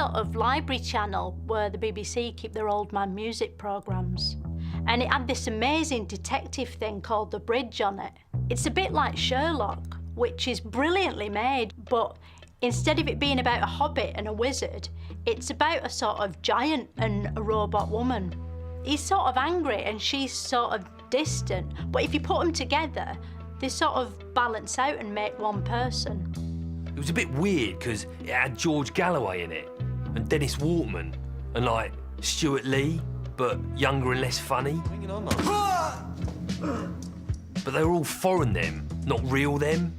sort of library channel where the BBC keep their old man music programmes. And it had this amazing detective thing called The Bridge on it. It's a bit like Sherlock, which is brilliantly made, but instead of it being about a hobbit and a wizard, it's about a sort of giant and a robot woman. He's sort of angry and she's sort of distant, but if you put them together, they sort of balance out and make one person. It was a bit weird because it had George Galloway in it, and Dennis Waterman, and like Stuart Lee, but younger and less funny. Hanging on, though. But they were all foreign them, not real them.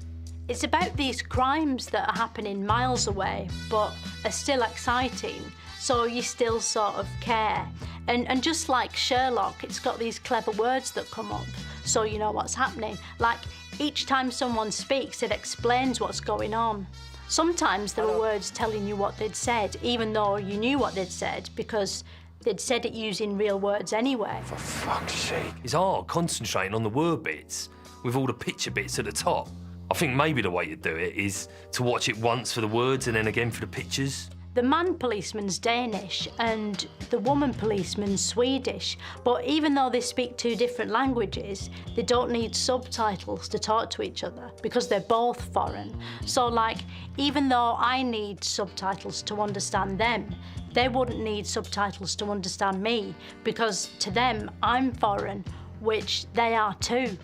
It's about these crimes that are happening miles away, but are still exciting, so you still sort of care. And just like Sherlock, it's got these clever words that come up, so you know what's happening. Like, each time someone speaks, it explains what's going on. Sometimes there were words telling you what they'd said, even though you knew what they'd said, because they'd said it using real words anyway. For fuck's sake. It's hard concentrating on the word bits with all the picture bits at the top. I think maybe the way to do it is to watch it once for the words and then again for the pictures. The man policeman's Danish and the woman policeman's Swedish, but even though they speak two different languages, they don't need subtitles to talk to each other because they're both foreign. So, like, even though I need subtitles to understand them, they wouldn't need subtitles to understand me because to them, I'm foreign, which they are too.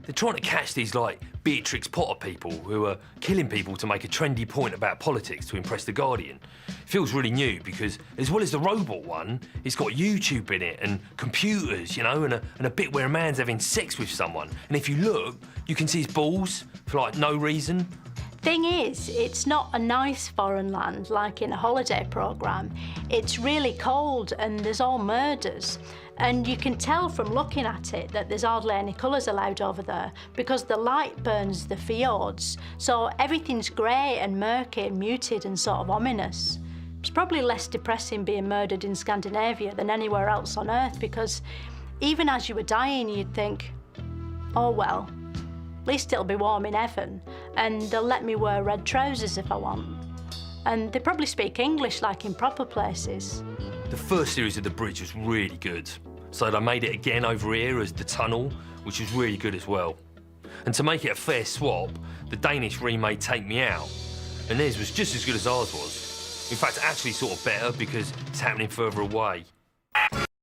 They're trying to catch these, like, Beatrix Potter people who are killing people to make a trendy point about politics to impress The Guardian. It feels really new because, as well as the robot one, it's got YouTube in it and computers, you know, and a bit where a man's having sex with someone. And if you look, you can see his balls for, like, no reason. Thing is, it's not a nice foreign land like in a holiday programme. It's really cold and there's all murders. And you can tell from looking at it that there's hardly any colours allowed over there because the light burns the fjords, so everything's grey and murky and muted and sort of ominous. It's probably less depressing being murdered in Scandinavia than anywhere else on Earth because even as you were dying, you'd think, oh well, at least it'll be warm in heaven and they'll let me wear red trousers if I want. And they probably speak English like in proper places. The first series of The Bridge was really good. So they made it again over here as The Tunnel, which was really good as well. And to make it a fair swap, the Danish remade Take Me Out, and theirs was just as good as ours was. In fact, actually sort of better because it's happening further away.